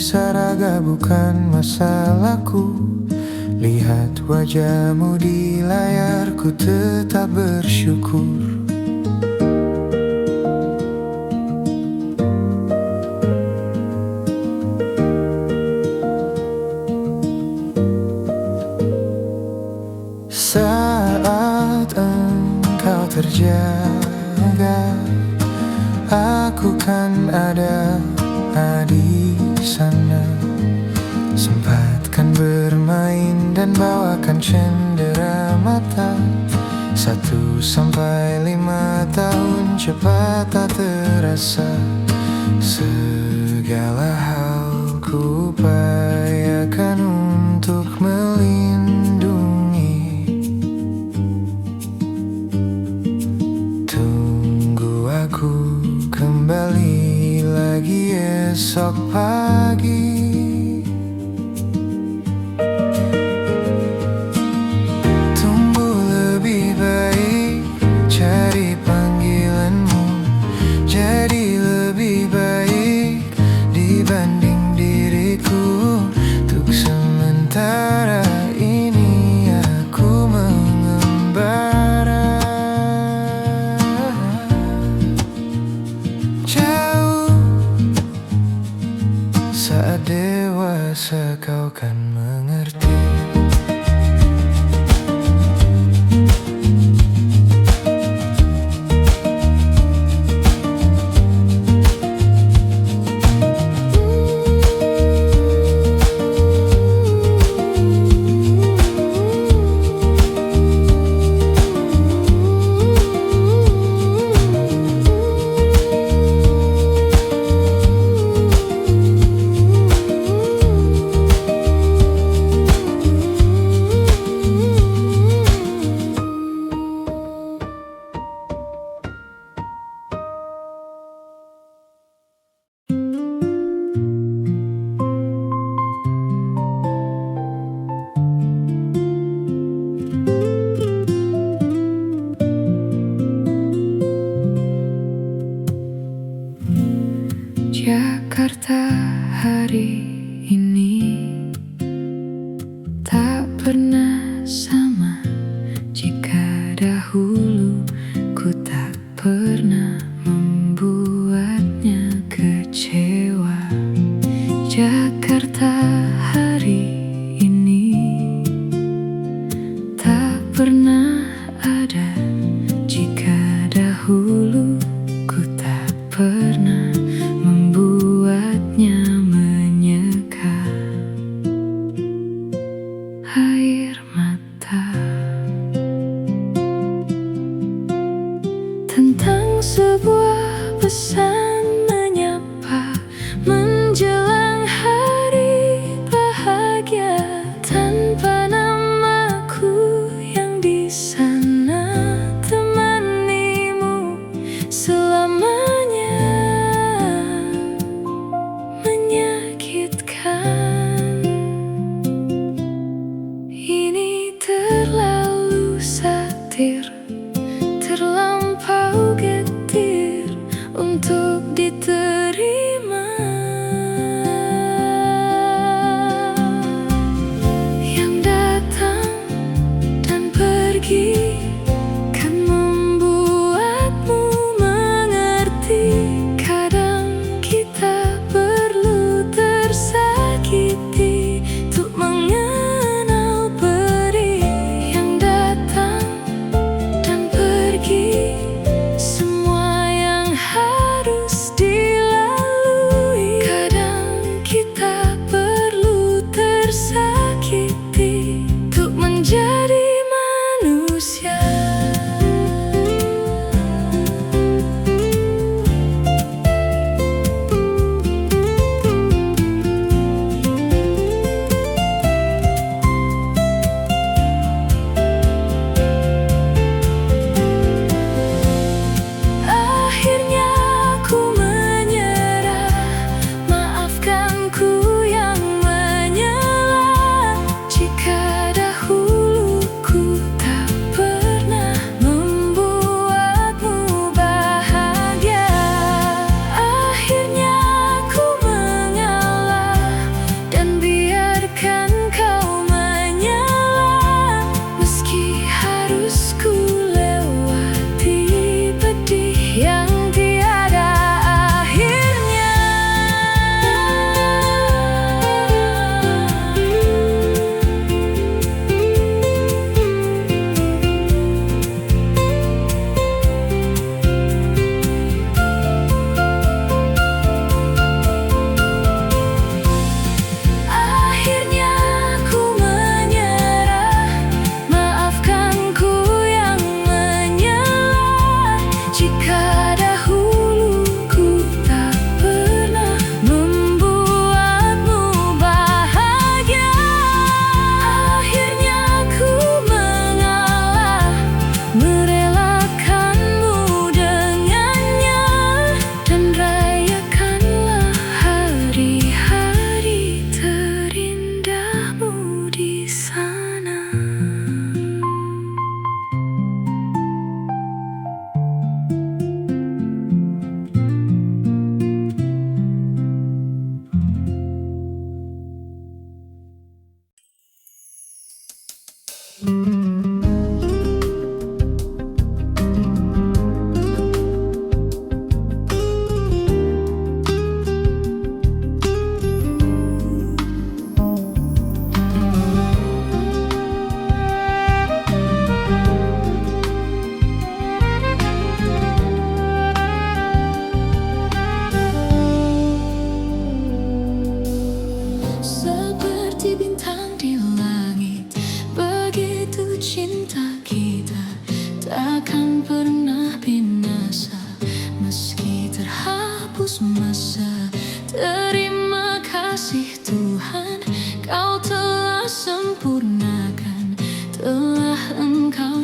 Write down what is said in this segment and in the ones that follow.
bisa raga bukan masalahku. Lihat wajahmu di layar, ku tetap bersyukur. Saat engkau terjaga, aku kan ada di sana. Sempatkan bermain dan bawakan cendera mata. 1 sampai 5 tahun cepat tak terasa. Segala hal ku upayakan untuk melindungi. Tunggu aku kembali lagi esok pagi. Tumbuh lebih baik, cari panggilanmu. Jadi lebih baik dibanding diriku. Untuk sementara ini aku mengembara jauh. Saat dewasa kau kan mengerti. Jakarta hari ini tak pernah sama jika dahulu ku tak pernah membuatnya kecewa. Jakarta hari ini tak pernah ada jika dahulu ku tak pernah membuatnya menyeka air mata. Tentang sebuah pesan menyapa menjelang hari bahagia, tanpa namaku yang di sana temanimu selamanya. Menyakitkan, ini terlalu satir, terlampau getir untuk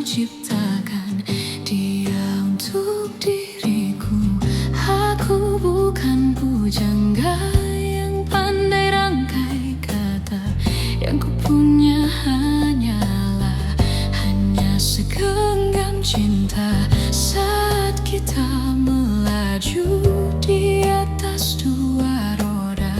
ciptakan dia untuk diriku. Aku bukan pujangga yang pandai rangkai kata. Yang kupunya hanyalah segenggam cinta. Saat kita melaju di atas dua roda,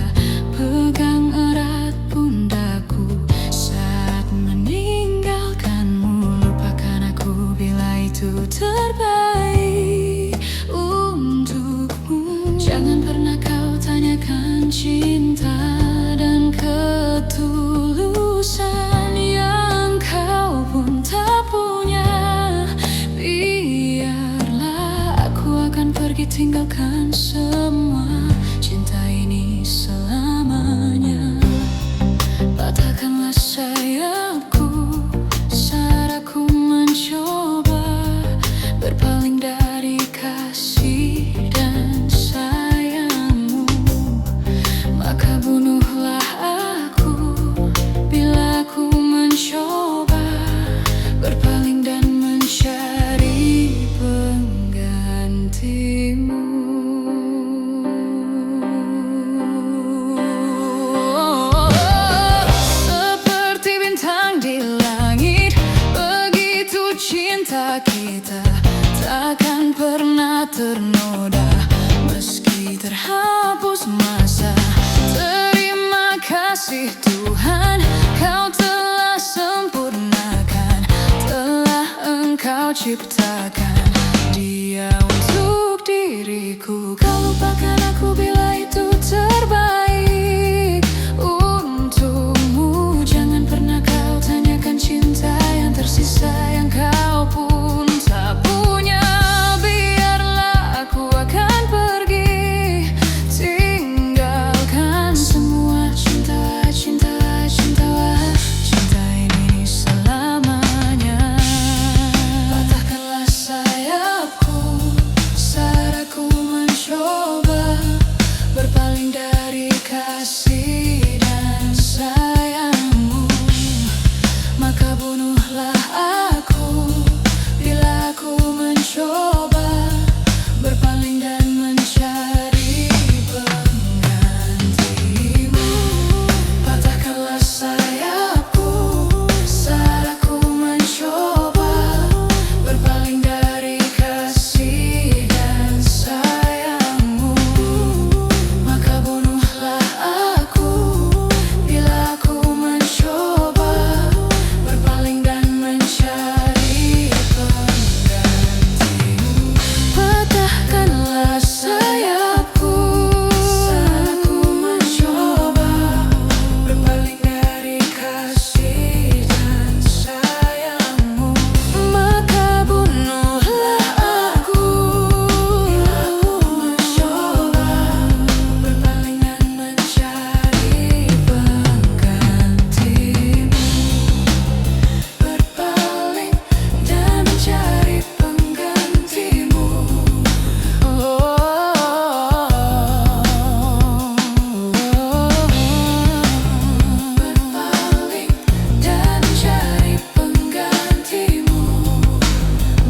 pegang erat pundakku. Saat meninggalkanmu, lupakan aku bila itu terbaik untukmu. Jangan pernah kau tanyakan cinta dan ketulusan yang kau pun tak punya. Biarlah aku akan pergi tinggalkan semua. Cinta ini selamanya. Patahkanlah sayapku saat aku mencoba berpaling dari kasih dan sayangmu. Maka bunuhlah aku bila aku mencoba berpaling dan mencari penggantimu. Seperti bintang di langit, begitu cinta kita takkan pernah ternoda. Meski terhapus masa, terima kasih Tuhan, kau telah sempurnakan, telah engkau ciptakan dia untuk diriku. Kau lupakan aku bila itu terbaik untukmu. Jangan pernah kau tanyakan cinta yang tersisa yang kau pun tak punya. Biarlah aku akan pergi tinggalkan semua. Cinta, cinta, cintalah, cinta ini selamanya. Patahkanlah sayapku saat aku mencoba berpaling dari kasih dan sayangmu. Maka bunuhlah aku bila aku mencoba berpaling dan mencari penggantimu. Patahkanlah sayapku saat aku mencoba berpaling dari kasih dan sayangmu. Maka bunuhlah aku bila aku mencoba berpaling dan mencari penggantimu. Patahkanlah sayapku saat aku mencoba berpaling dari kasih dan sayangmu. Maka bunuhlah aku bila aku mencoba berpaling dan mencari penggantimu. Berpaling dan mencari penggantimu.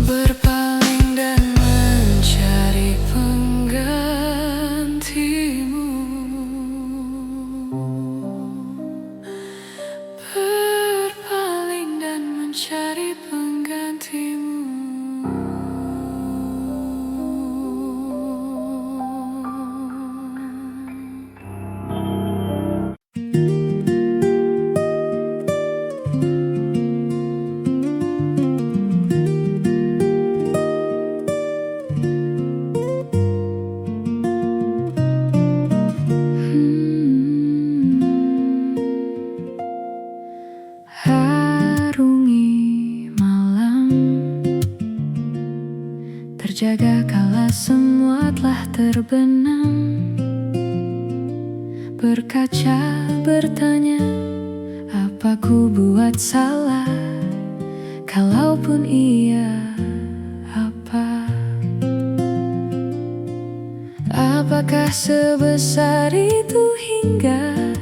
Berpaling dan mencari penggantimu. Berpaling dan mencari penggantimu. Harungi malam, terjaga kala semua telah terbenam. Berkaca bertanya, apa ku buat salah? Kalaupun iya, apa? Apakah sebesar itu hingga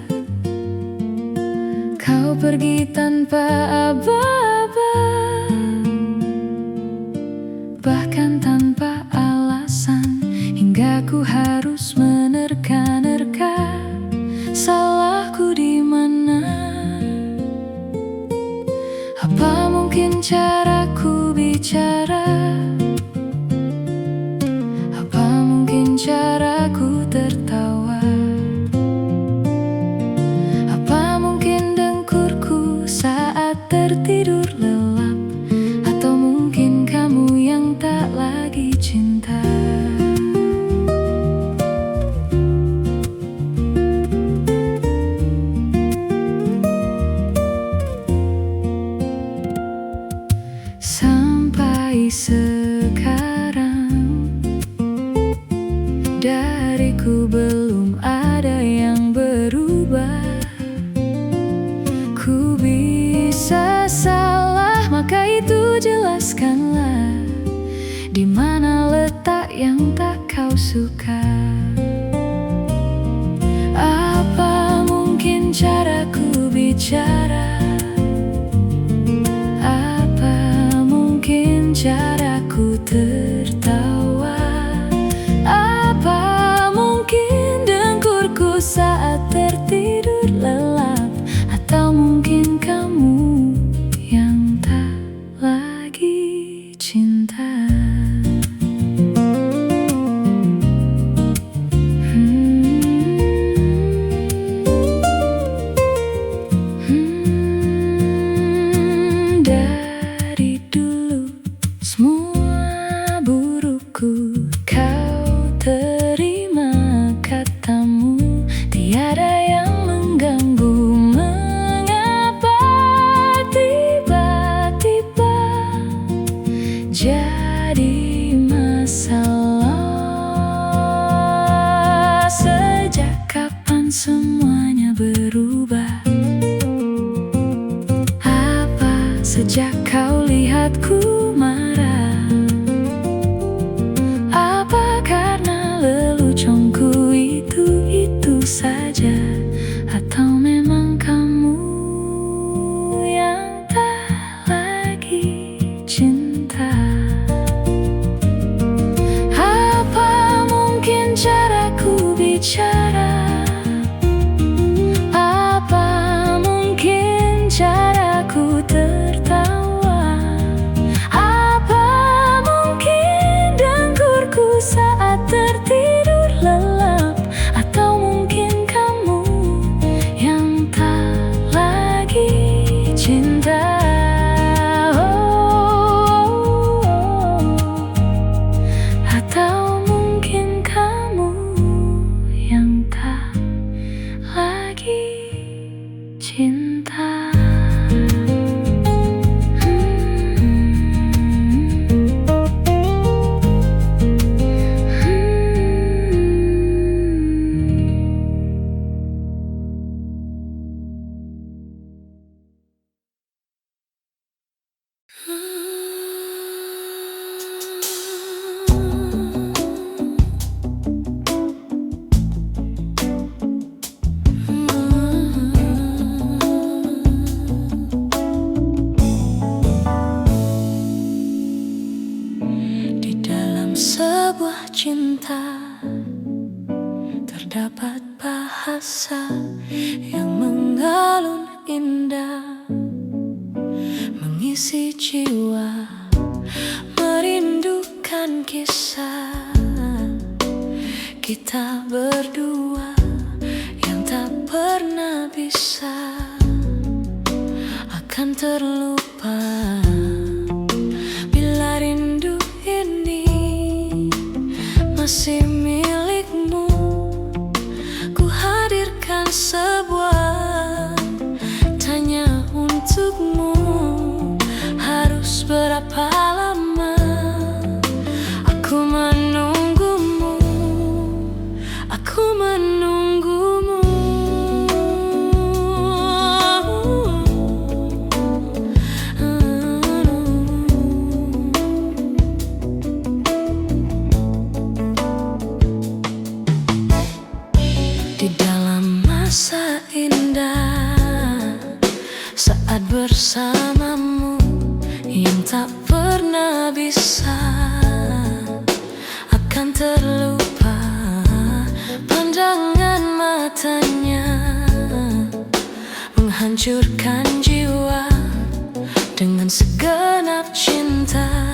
kau pergi tanpa aba-aba? bicara? Apa mungkin caraku tertawa? Apa mungkin dengkurku saat tertidur lelap? Atau mungkin kamu yang tak lagi cinta? Sampai sekarang dariku belum ada yang berubah. Ku bisa salah, maka itu jelaskanlah di mana letak yang tak kau suka. Apa mungkin caraku bicara? Caraku tertawa? Apa mungkin dengkurku saat tertidur lelap? Atau mungkin kamu yang tak lagi cinta? Dari dulu semua burukku kau terima, katamu tiada yang mengganggu. Mengapa tiba-tiba jadi masalah? Sejak kapan semuanya berubah? Apa sejak kau lihatku marah? Apa karena leluconku itu saja? Atau memang kamu yang tak lagi cinta? Apa mungkin caraku bicara? Apa mungkin caraku tertawa? Saat tertidur lelap? Atau mungkin kamu yang tak lagi cinta? Atau mungkin kamu yang tak lagi cinta? Di dalam sebuah cinta terdapat bahasa yang mengalun indah, mengisi jiwa, merindukan kisah kita berdua yang tak pernah bisa akan terlupa. Bila rindu ini masih milikmu, ku hadirkan sebuah tanya untukmu. Harus berapa lama aku menunggumu? Aku menunggumu. Di dalam masa indah saat bersamamu yang tak pernah bisa akan terlupa. Pandangan matanya menghancurkan jiwa dengan segenap cinta.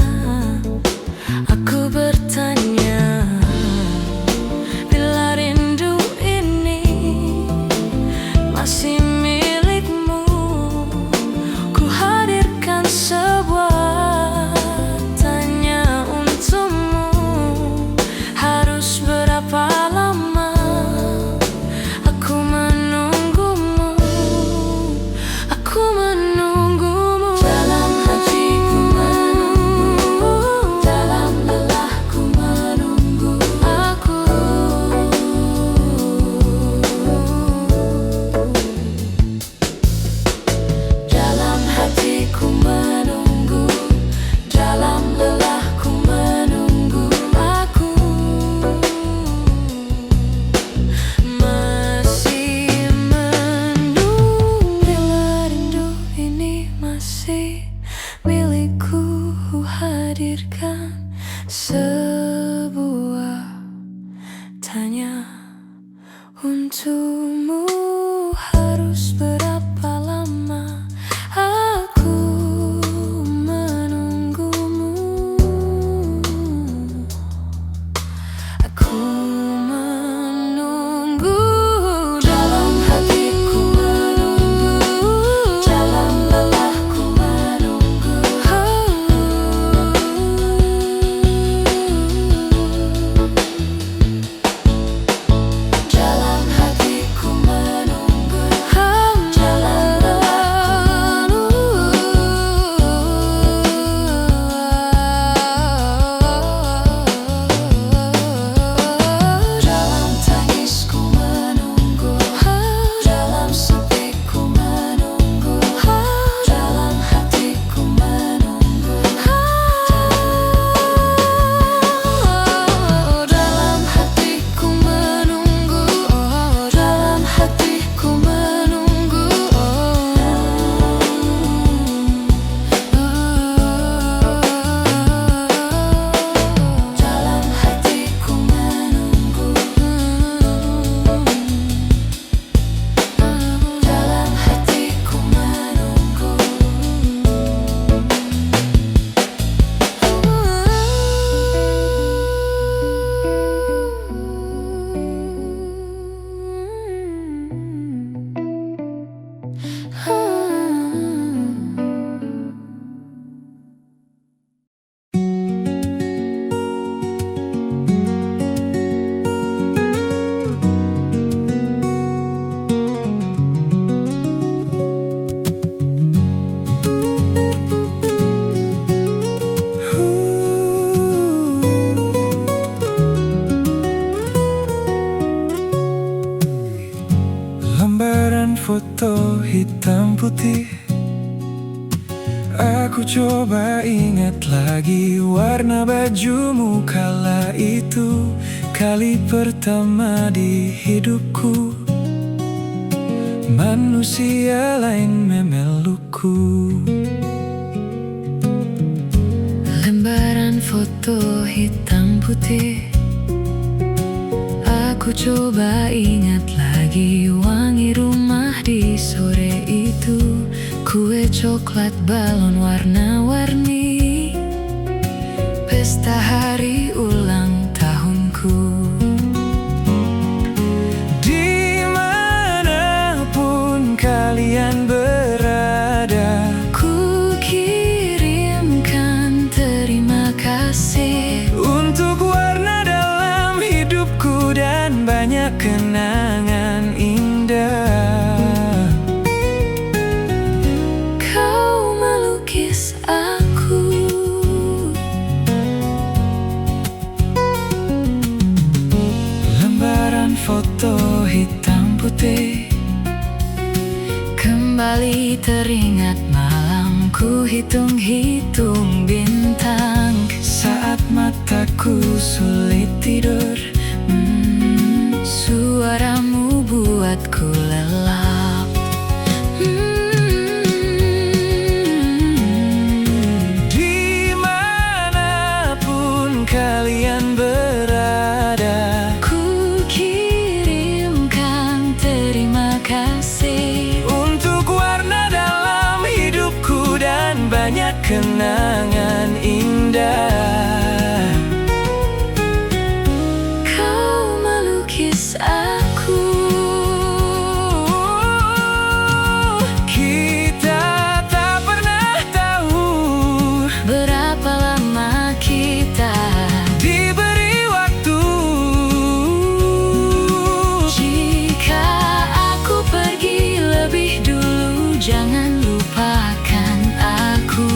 hadirkan sebuah tanya untukmu. Harus berapa lama aku menunggumu? Aku menunggu dalam hatiku, menunggu dalam lelahku, menunggu dalam hatiku, menunggu dalam lelahku. Dalam tangisku menunggu, dalam sepiku menunggu, dalam hatiku menunggu, dalam hatiku menunggu, dalam hatiku menunggu, dalam hatiku menunggu, dalam hatiku menunggu. Lembaran foto hitam putih. Aku coba ingat lagi warna bajumu kala itu, kali pertama di hidupku manusia lain memelukku. Lembaran foto hitam putih. Aku coba ingat lagi wangi rumah di sore itu, kue coklat, balon warna-warni, pesta hari ulang tahunku. Dimanapun kalian berada, Ku kirimkan terima kasih untuk warna dalam hidupku dan banyak kenangan indah. kau melukis aku. Lembaran foto hitam putih. Kembali teringat malam ku hitung-hitung bintang, Saat mataku sulit tidur, suaramu buatku lelap. dimanapun kalian berada, Ku kirimkan terima kasih untuk warna dalam hidupku dan banyak kenangan indah. kau melukis aku. Kita tak pernah tahu Berapa lama kita diberi waktu. jika aku pergi lebih dulu, jangan lupakan aku.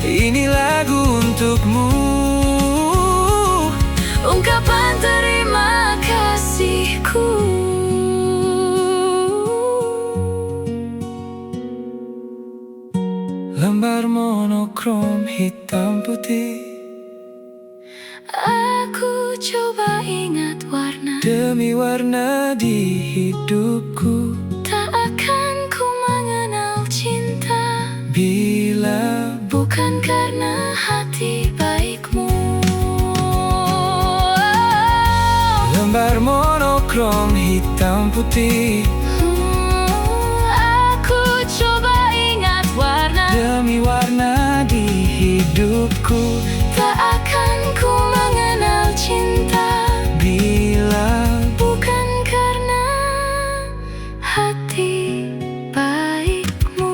Ini lagu untukmu. Ungkapan terima kasihku. Lembar monokrom hitam putih. Aku coba ingat warna Demi warna di hidupku, tak akan ku mengenal cinta bila bukan bukan karena hati baikmu. Lembar monokrom hitam putih, aku coba ingat warna demi warna di hidupku. Tak akan ku mengenal cinta Bila bukan karena hati baikmu.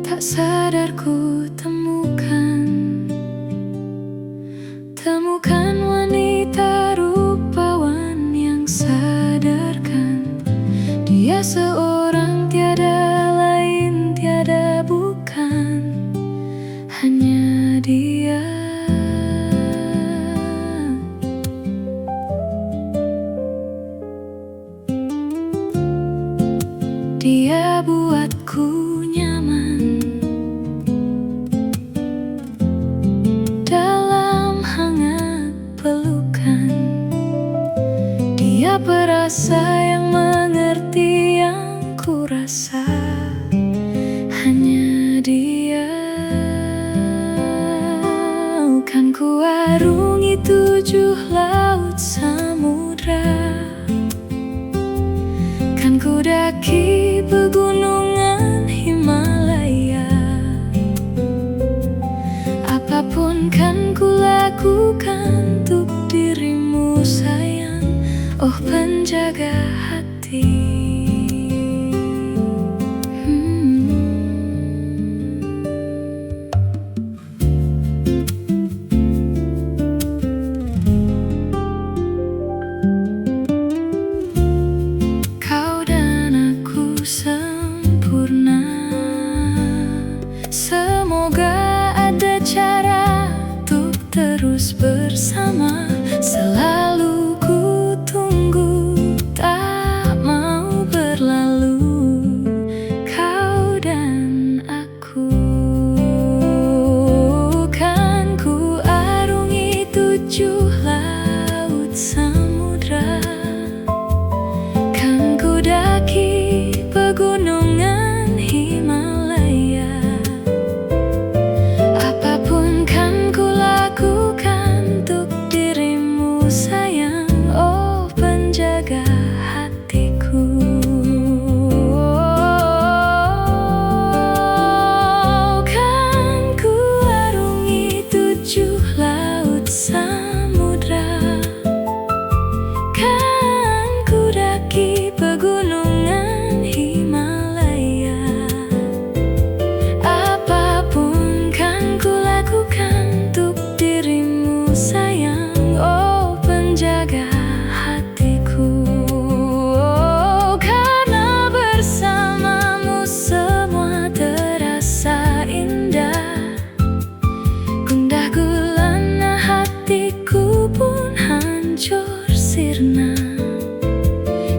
Tak sadar ku temukan wanita rupawan yang sadarkan dia seorang, tiada lain, tiada bukan, hanya dia. Dia buatku nyaman dalam hangat pelukan. Dia perasa yang mengerti yang ku rasa, hanya dia. Kan ku arungi 7 laut samudra, kan ku daki pegunungan Himalaya. Apapun kan ku lakukan untuk dirimu sayang, oh penjaga hati. Kau dan aku sempurna, semoga ada cara untuk terus bersama. Selalu ku tunggu, tak mau berlalu. Kau dan aku, kan ku arungi 7 laut samudra, kan ku daki pegunungan Himalaya. Apapun kan ku lakukan untuk dirimu sayang, oh penjaga hatiku. Kan ku arungi 7 laut samudra, kan ku daki pegunungan Himalaya. Apapun kan ku lakukan untuk dirimu sayang, oh penjaga hatiku. Karena bersamamu semua terasa indah, gundah gulana hatiku pun hancur sirna.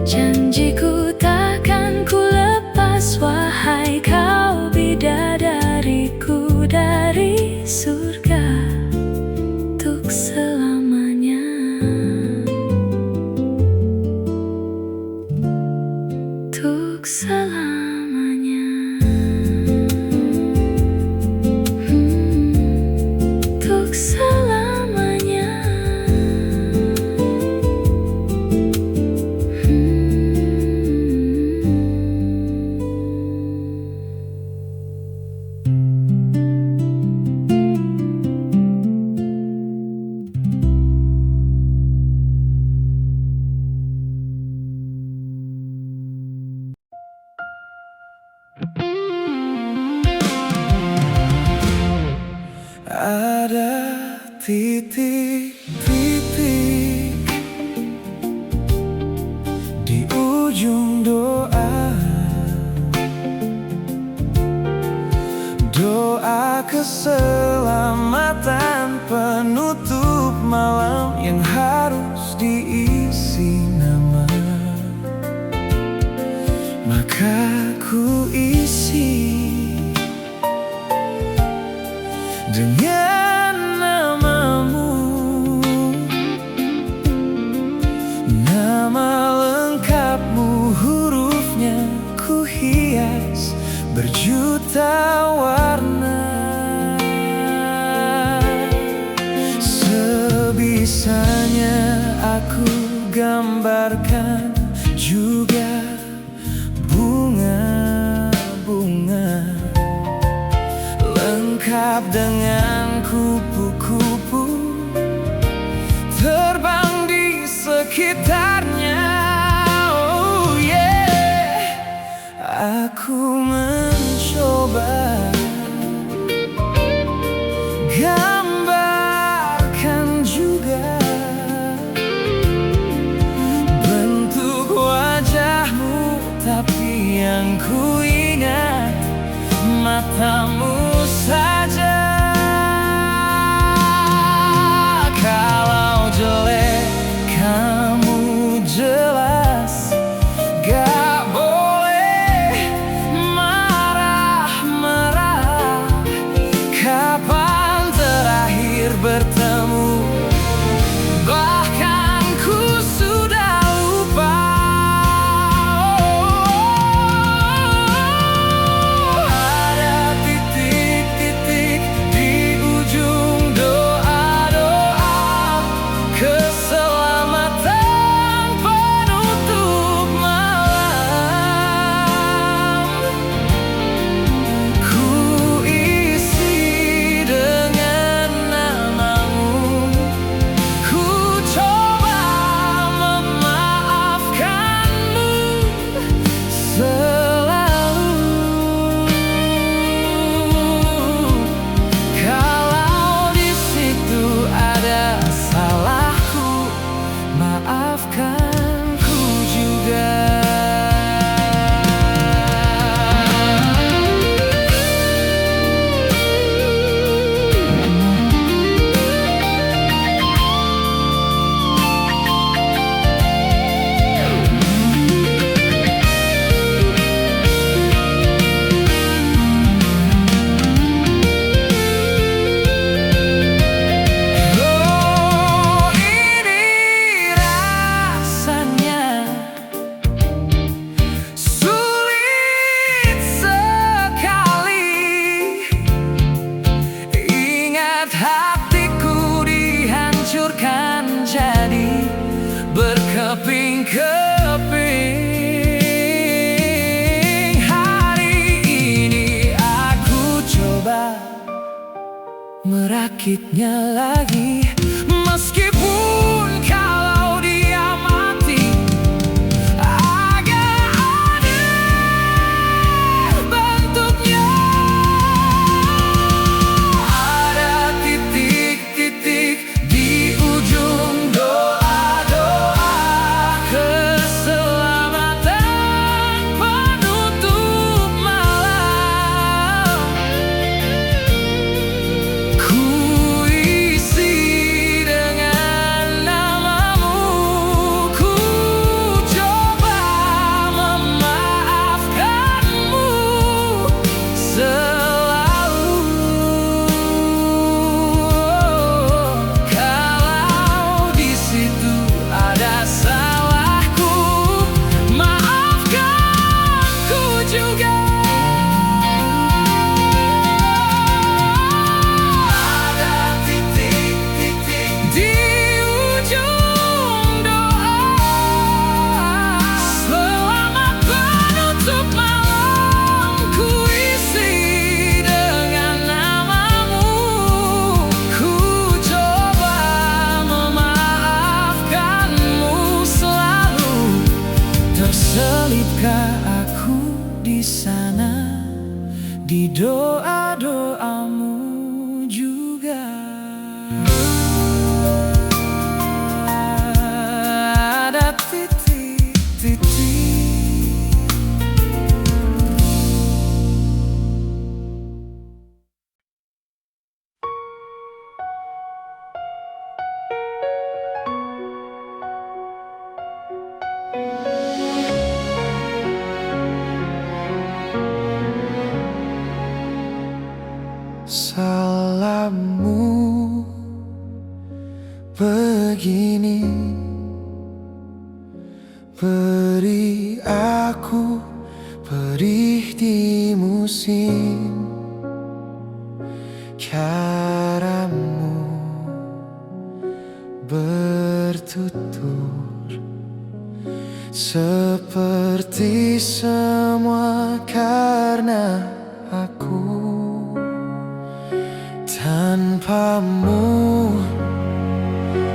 Janjiku takkan ku lepas, wahai kau bidadariku dari surga untuk selamanya. Untuk selamanya. Untuk selamanya. ada titik-titik di ujung doa Doa keselamatan penutup malam yang harus diisi nama, maka ku isi dengan namamu. Nama lengkapmu, hurufnya ku hias berjuta warna. Sebisanya aku gambarkan juga bunga-bunga, lengkap dengan kupu-kupu terbang di sekitarnya. Oh yeah, aku mencoba gambarkan juga bentuk wajahmu, tapi yang ku ingat matamu saja. Kalau jelek kamu jelas gak boleh marah-marah. Kapan terakhir bertemu, bahkan ku sudah lupa. Ada titik-titik di ujung doa-doa keselamatan penutup malam. Ku isi dengan namamu, ku coba memaafkanmu selalu. Kalau di situ ada salahku, maafkan ku juga. Oh, ini rasanya sulit sekali. Ingat hatiku dihancurkan jadi berkeping-keping. Hari ini aku coba merakitnya lagi, meskipun kalau dia mati agak aneh bentuknya. Ada titik-titik di ujung doa-doa keselamatan penutup malam. Ku isi dengan namamu, ku coba memaafkanmu selalu. Kalau di situ ada salahku, maafkan ku juga. Ada titik-titik di ujung doa selamat penutup malam. Ku isi dengan namamu, ku coba memaafkanmu selalu. Terselipkah aku di sana, di doa-doamu juga? salahmu begini. Beri aku perih di musim caramu bertutur seperti semua karena aku tanpamu,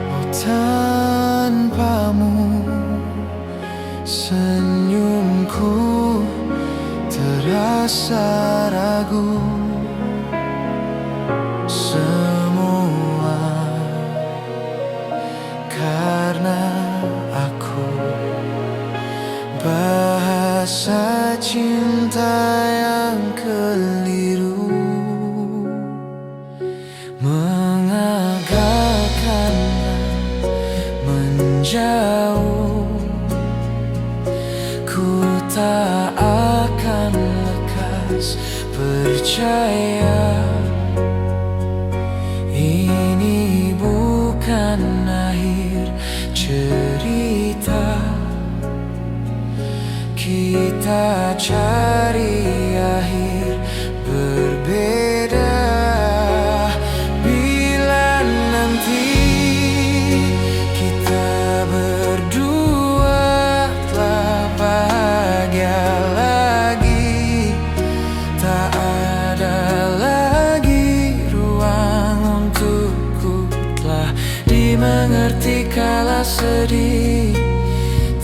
oh tanpamu senyumku terasa ragu. Semua karena aku bahasa cinta yang keliru, mengagalkanlah menjauh. Ku tak akan lekas percaya ini bukan akhir cerita. Kita cari akhir berbeda. Bila nanti kita berdua telah bahagia lagi, tak ada lagi ruang untukku telah dimengerti kala sedih.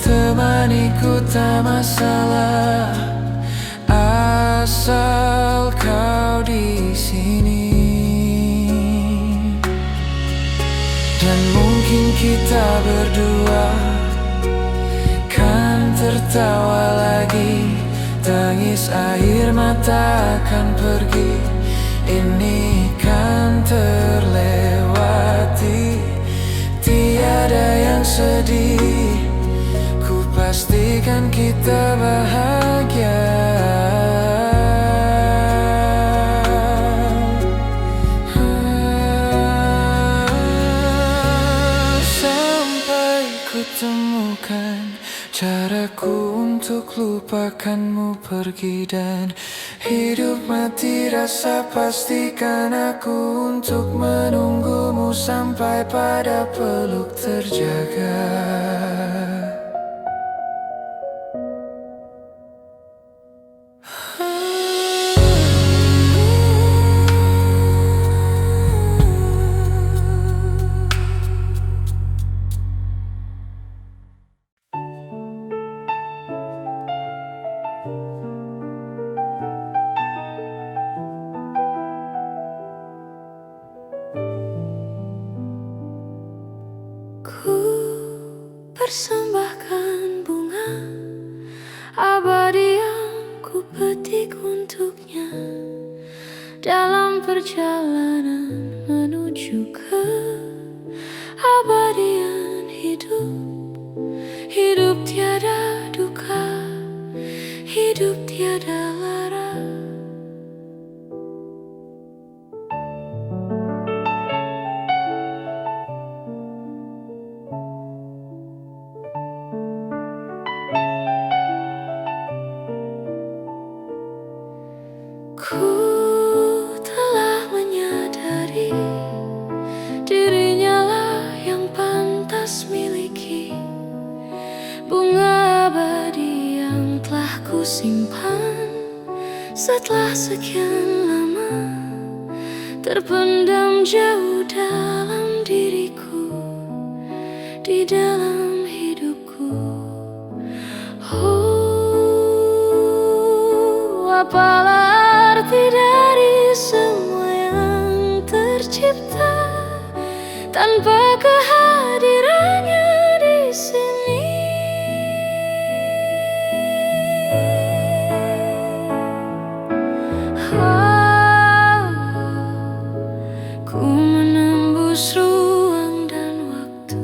Temaniku tak masalah, asal kau di sini. Dan mungkin kita berdua kan tertawa lagi, tangis air mata akan pergi, ini kan terlewati. Tiada yang sedih, pastikan kita bahagia. Sampai ku temukan caraku untuk lupakanmu pergi, dan hidup mati rasa pastikan aku untuk menunggumu sampai pada peluk terjaga. Ku persembahkan bunga abadi yang ku petik untuknya dalam perjalanan menuju ke abadian hidup. Hidup tiada duka, hidup tiada lara. Ku telah menyadari dirinya lah yang pantas miliki bunga abadi yang telah ku simpan setelah sekian lama terpendam jauh dalam diriku, di dalam hidupku. Oh, apalah arti dari semua yang tercipta tanpa kehadirannya di sini. Ku menembus ruang dan waktu,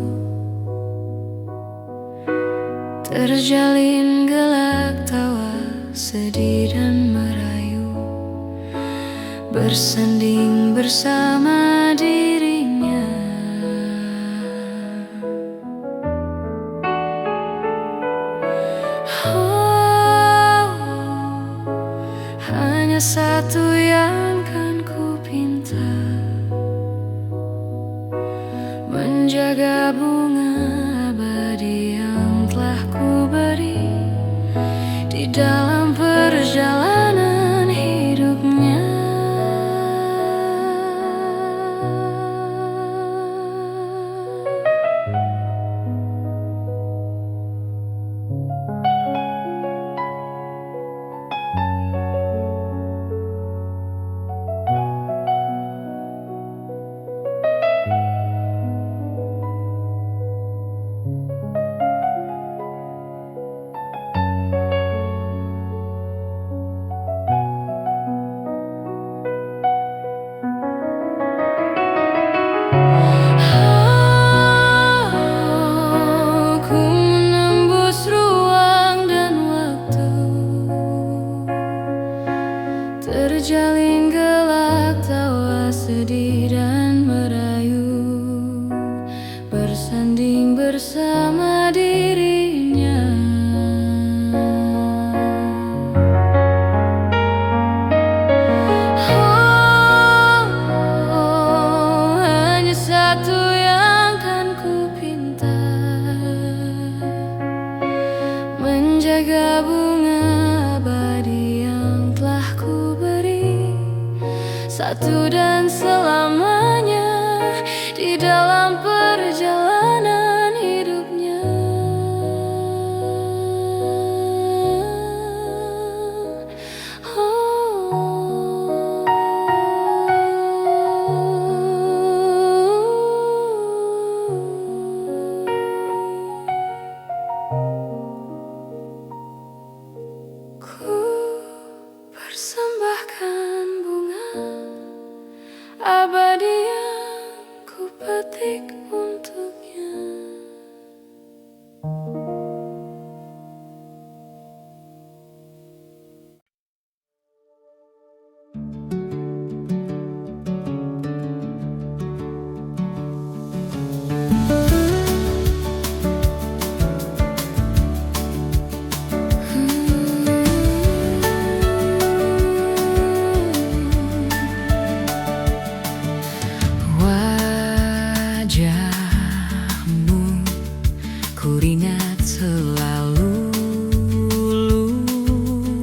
terjalin gelak tawa sedih dan merayu. bersanding bersama dirinya. Oh, hanya satu yang kan ku pinta, menjaga bunga abadi yang telah ku beri di dalam perjalanan hidupnya. Terjalin gelak, tawa, sedih, dan merayu, bersanding bersama dirinya. Oh, hanya satu yang kan ku pinta, menjaga bunga abadi yang telah ku beri satu dan selamanya di dalam perjalanan hidupnya. Ku persembahkan bunga abadi yang ku petik untuknya. Wajahmu kuringat selalu,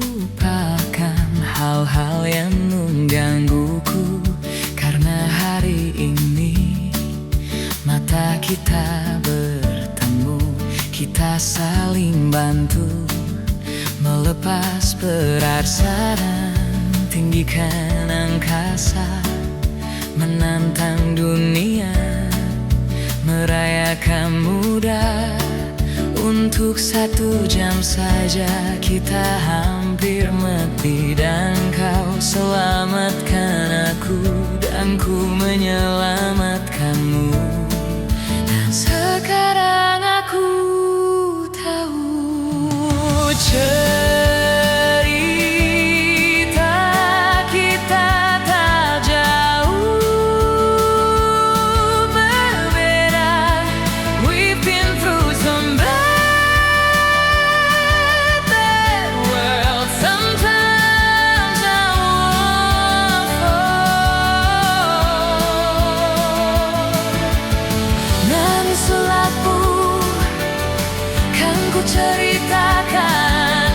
lupakan hal-hal yang menggangguku. Karena hari ini mata kita bertemu, kita saling bantu melepas berat saran, tinggikan angkasa, menantang dunia, merayakan muda. Untuk 1 jam saja kita hampir mati, dan kau selamatkan aku, dan ku menyelamatkanmu. Dan sekarang aku tahu ceritakan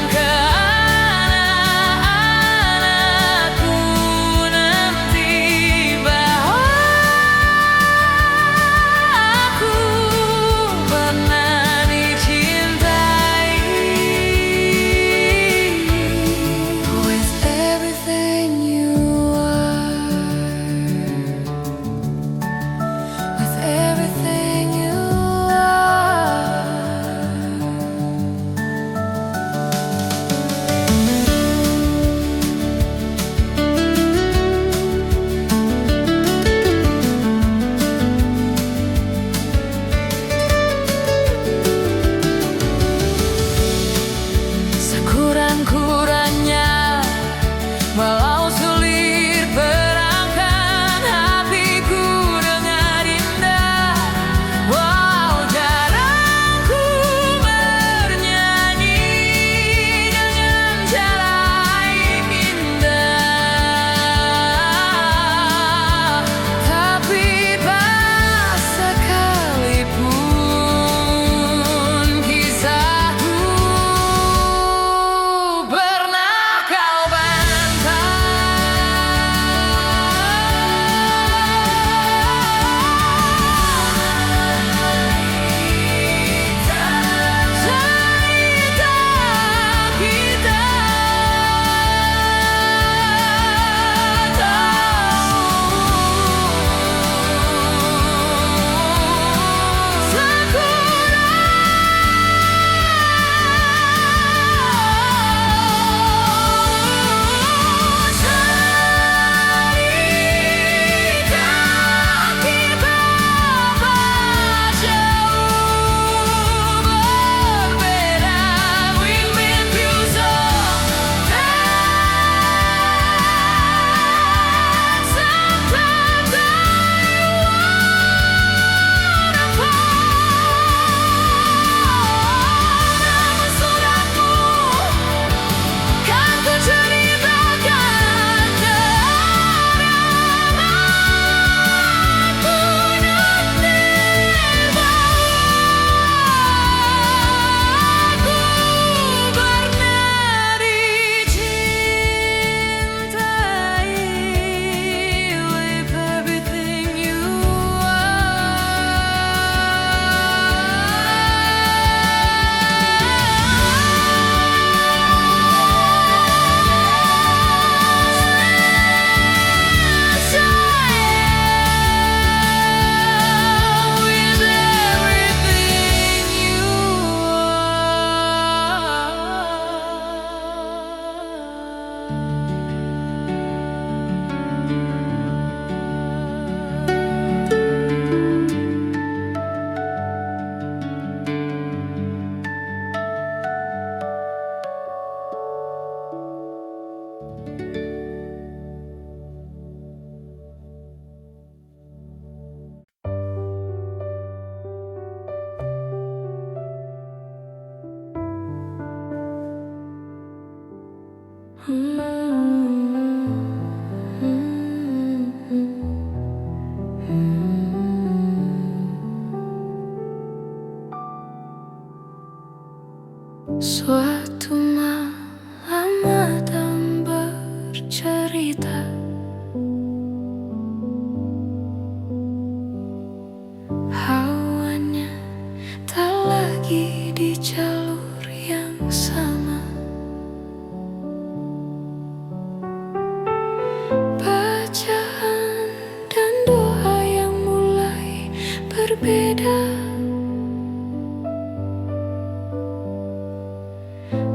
berbeda.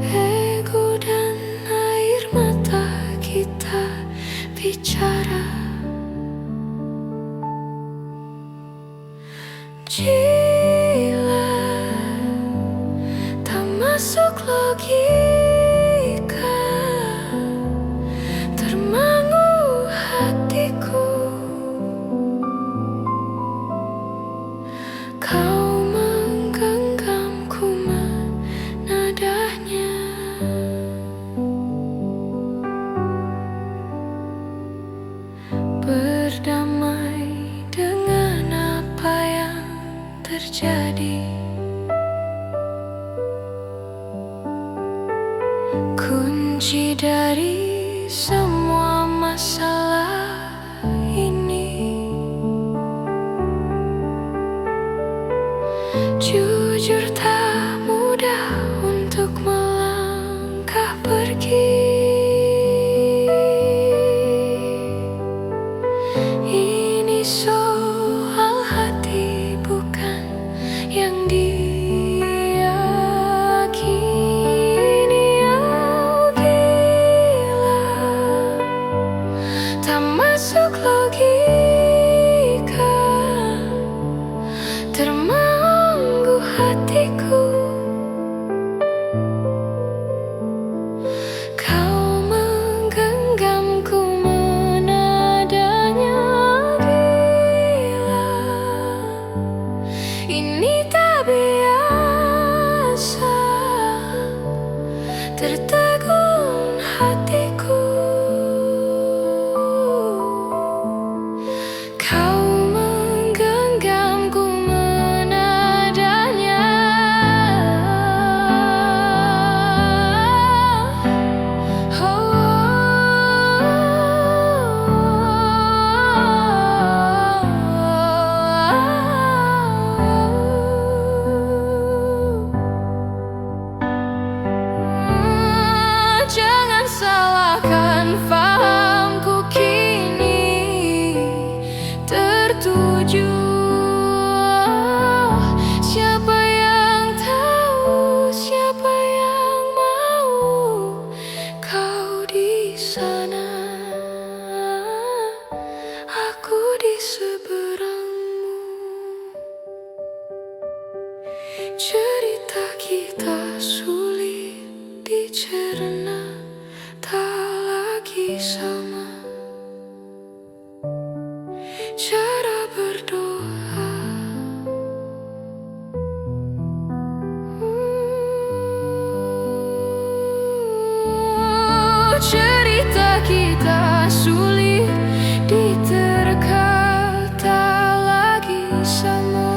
Ego dan air mata kita bicara. Jilat tak masuk logika, termangu hatiku. Kau menggenggamku menadahnya. Berdamai dengan apa yang terjadi. Kunci dari semua masalah ini, jujur tak mudah untuk melangkah pergi. Ini soal hati bukan yang diyakini. Oh gila, tak masuk logika, termanggu hatiku. Kau menggenggamku menadanya. Gila, ini tak biasa, tertegun hatiku. Kau menggenggamku menadanya. Jangan salahkan fahamku kini tertuju. Siapa yang tahu, siapa yang mau kau di sana, aku di seberangmu. Cerita kita sulit dicerna, tak lagi sama. Cara berdoa, cerita kita sulit diterka, tak lagi sama.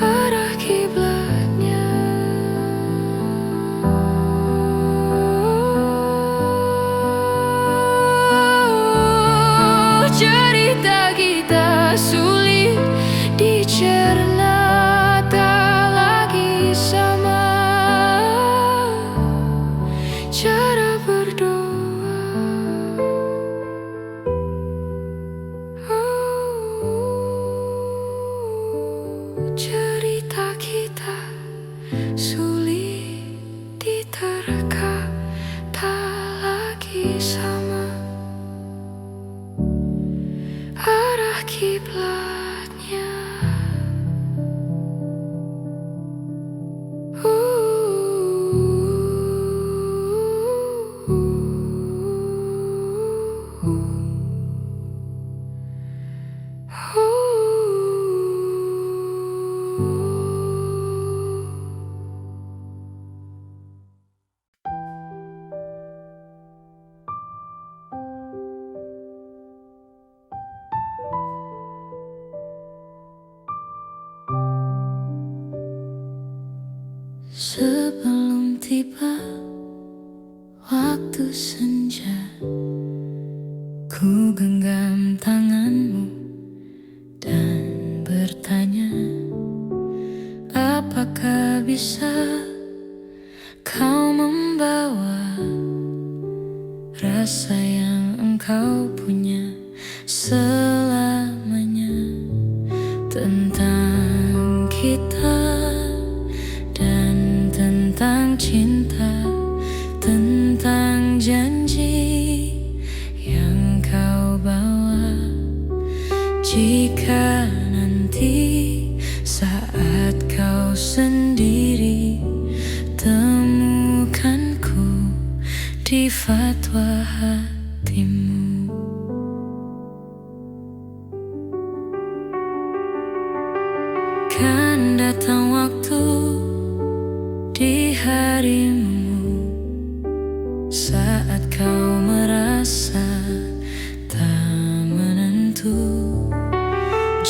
Arah kiblatnya, cerita kita sulit dicerna, tak lagi sama. Cara berdoa, cerita kita sulit diterka, tak lagi sama. Arah kiblatnya, sebelum tiba waktu senja, ku genggam tanganmu dan bertanya, apakah bisa kau membawa rasa yang engkau punya selamanya. Jika nanti saat kau sendiri temukanku di fatwa hatimu. Kan datang waktu di harimu saat kau merasa tak menentu.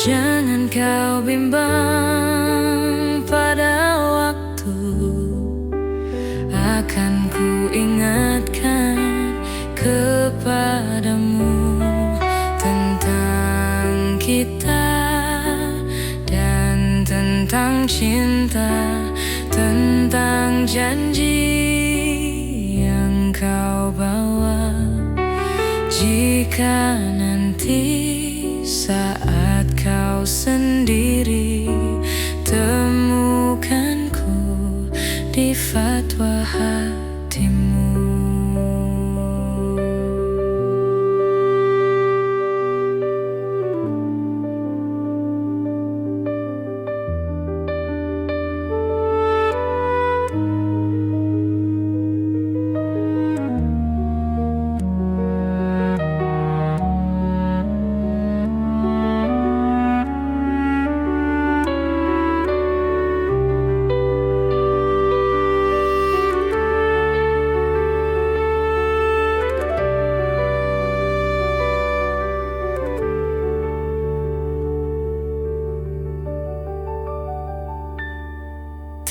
Jangan kau bimbang pada waktu, akan ku ingatkan kepadamu tentang kita dan tentang cinta, tentang janji yang kau bawa. Jika nanti saat kau sendiri temukanku di fatwa hatimu.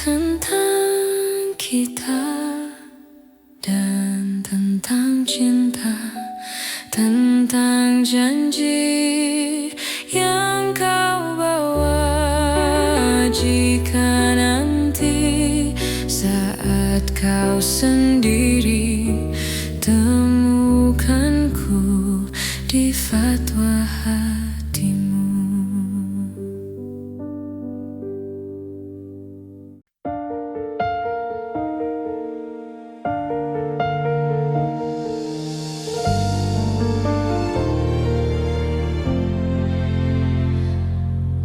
Tentang kita dan tentang cinta, tentang janji yang kau bawa. Jika nanti saat kau sendiri temukanku di fatwa hatimu.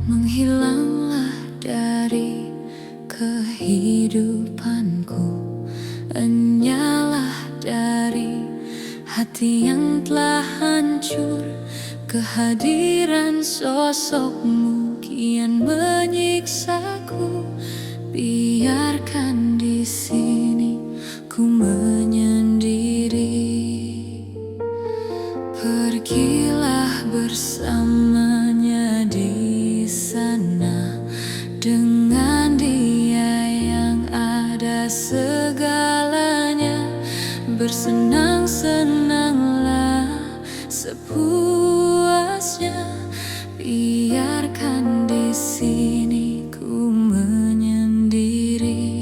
Menghilanglah dari kehidupanku, enyalah dari hati yang telah hancur. Kehadiran sosokmu kian menyiksaku. Biarkan di sini ku menyendiri. Pergilah bersamanya di sana dengan dia yang ada segalanya. Bersenang-senanglah sepuasnya. Biarkan di sini ku menyendiri.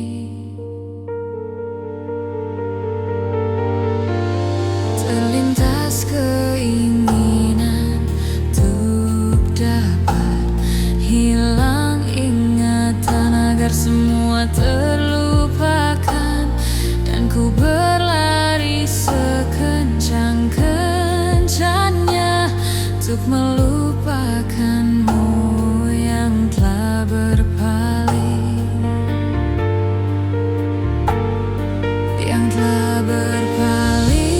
Terlintas keinginan untuk dapat hilang ingatan agar semua terlupakan, dan ku berlari sekencang-kencangnya untuk melupakanmu yang telah berpaling, yang telah berpaling.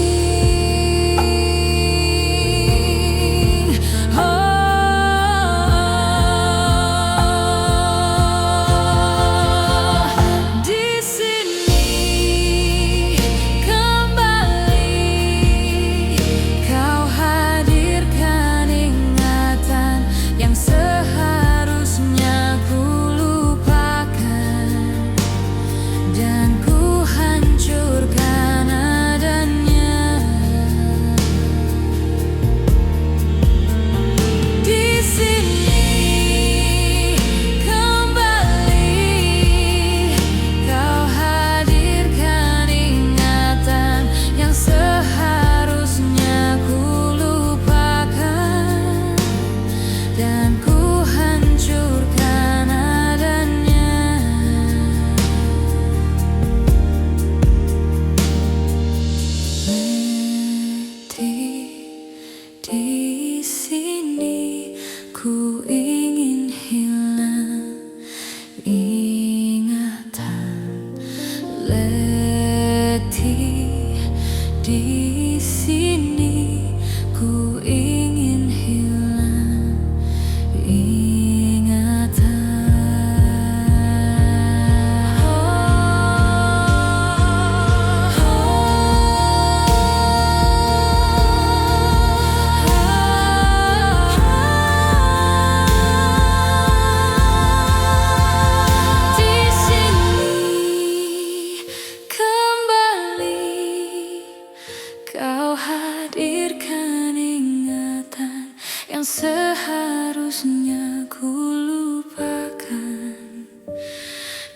Kau hadirkan ingatan yang seharusnya ku lupakan,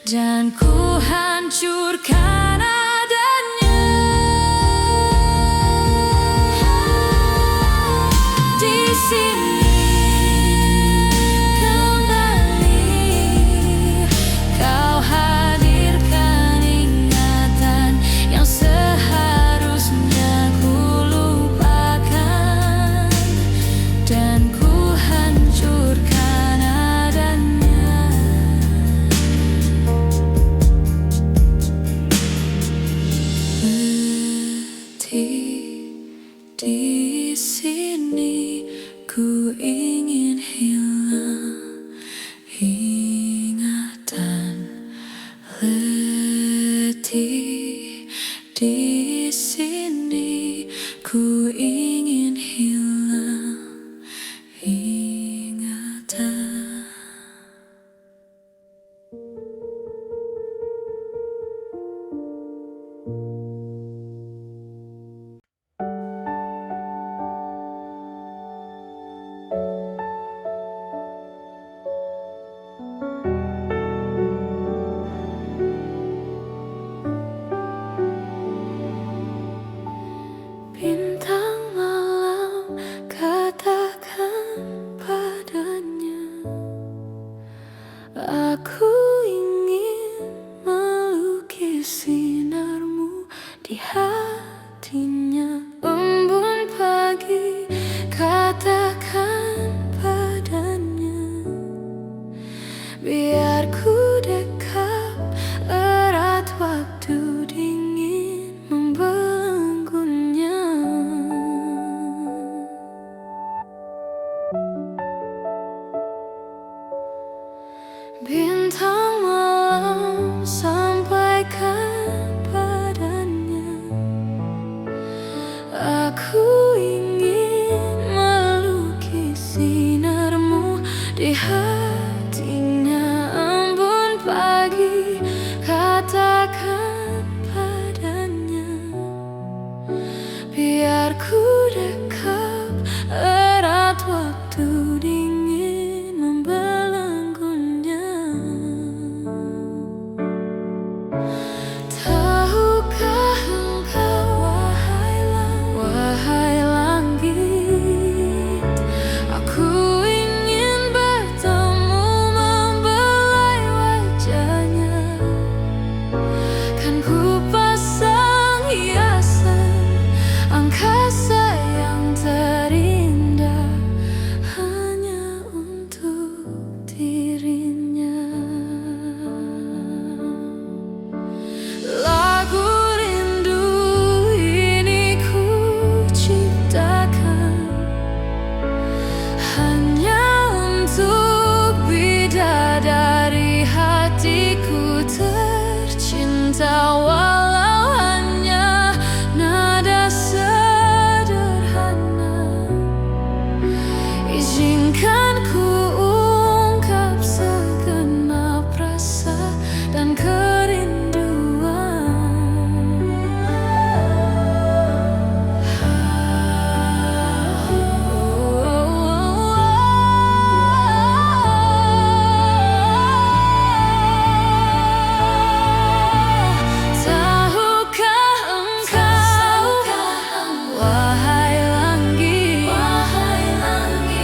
dan ku hancurkan adanya. Di sini kembali kau hadirkan ingatan yang seharusnya ku lupakan, dan ku hancurkan adanya. Di sini ku ingin hilang ingatan, letih. Di sini ku ingin hilang ingatan. Bintang malam, katakan padanya, aku ingin melukis sinarmu di hatinya. Embun pagi, katakan padanya, biar ku dekat erat waktu dingin membelenggunya. Bintang malam, sampaikan padanya, aku ingin melukis sinarmu di hatinya. Embun pagi, katakan padanya, biar ku dekat erat waktu dingin membelenggunya. Tahukah engkau, wahai langit, aku ingin bertemu membelai wajahnya. Kan ku pasang hiasan angkasa yang terindah hanya untuk dirinya. Lagu rindu ini ku ciptakan hanya untuk bidadari hatiku tercinta. Walau hanya nada sederhana, izinkan ku ungkap segenap rasa dan kerinduan. Tahukah engkau, wahai langit,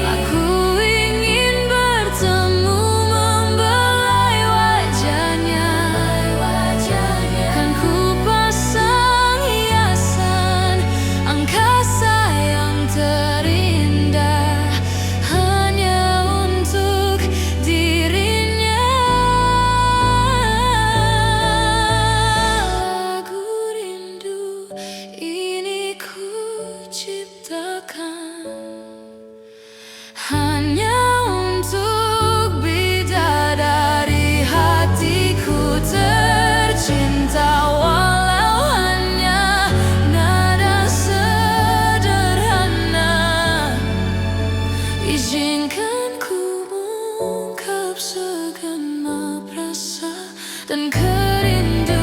aku ingin bertemu membelai wajahnya. Kan ku pasang hiasan angkasa yang terindah hanya untuk dirinya. Lagu rindu ini ku ciptakan hanya untuk bidadari hatiku tercinta. Walau hanya nada sederhana, izinkan ku ungkap segenap rasa dan kerinduan.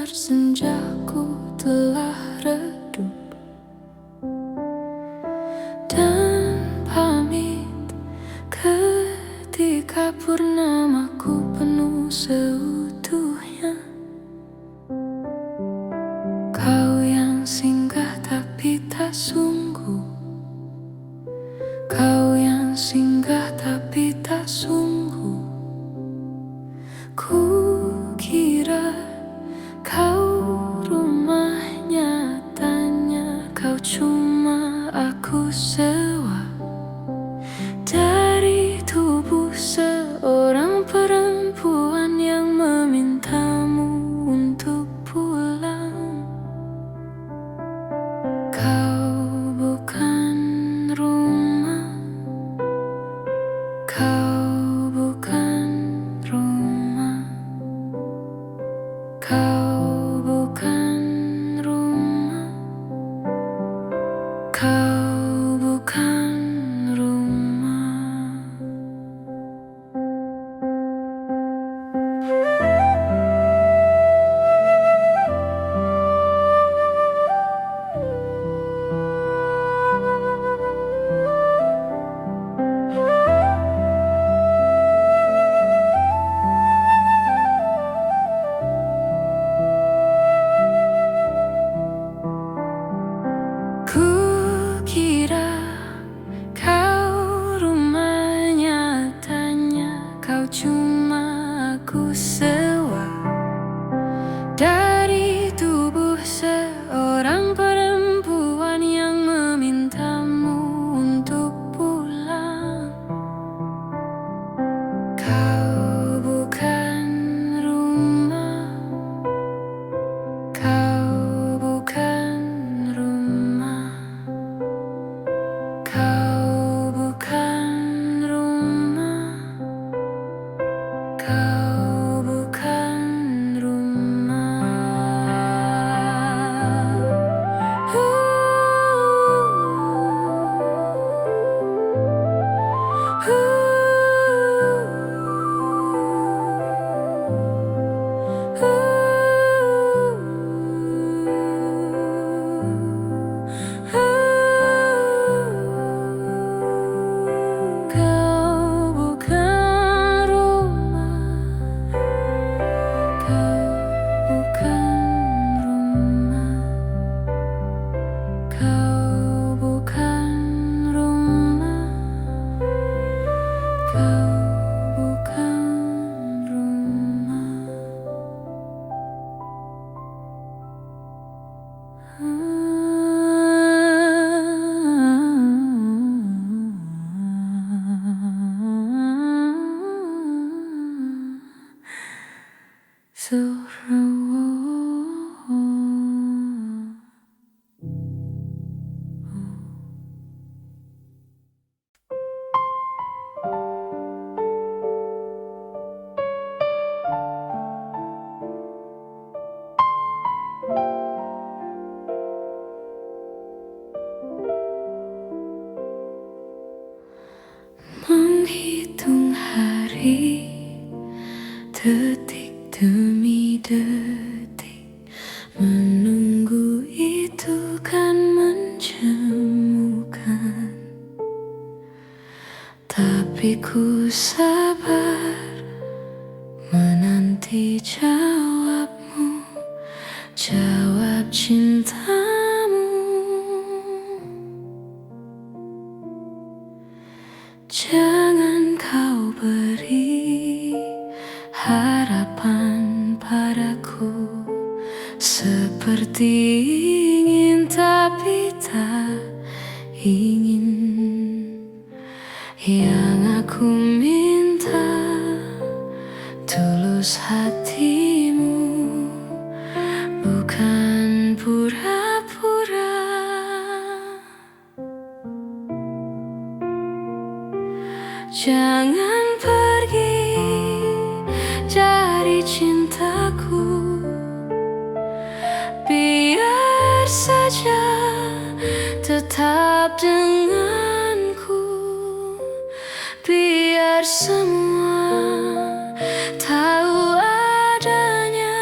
sinar senjaku telah redup, dan pamit ketika purnamaku penuh seutuhnya. Kau yang singgah tapi tak sungguh, kau yang singgah tapi tak sungguh. Ku kira kau rumah, nyatanya kau cuma aku sewa dari tubuh seorang perempuan yang memintamu untuk pulang. Kau bukan rumah, kau bukan rumah, kau bukan rumah, kau bukan rumah. Ku kira kau rumah, nyatanya kau cuma aku sewa dari tubuh seorang perempuan yang memintamu untuk pulang. Kau bukan rumah, kau bukan rumah, kau bukan rumah, kau bukan rumah. Kau bukan rumah, kau bukan rumah, kau bukan rumah, kau bukan rumah. Menghitung hari, detik demi detik, menunggu itu kan menjemukan. Tapi ku sabar menanti jawabmu, jawab cintamu. Jangan kau beri harapan padaku, seperti ingin tapi tak ingin. Yang aku minta tulus hatimu, bukan pura-pura. Jangan pergi dari cintaku, biar saja tetap denganku, biar semua tahu adanya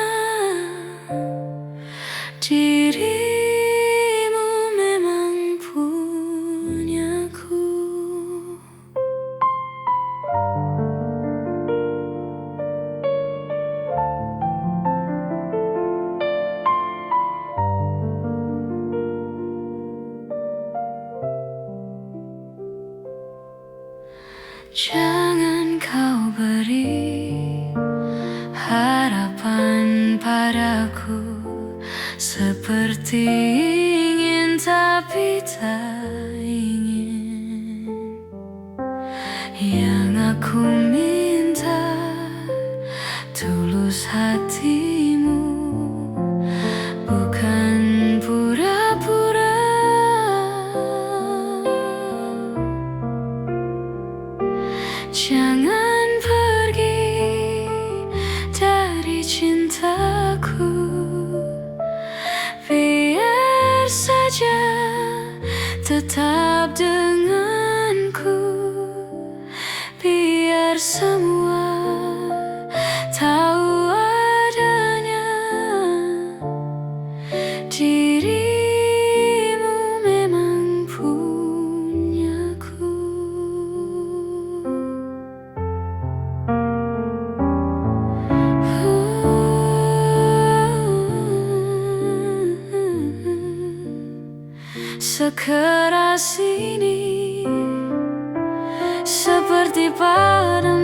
Jangan kau beri harapan padaku, seperti ingin tapi tak ingin. Yang aku minta tulus hatimu, bukan pura-pura. Jangan pergi dari cintaku, biar saja tetap denganku, biar semua tahu adanya dirimu memang punyaku. Sekeras ini, seperti pada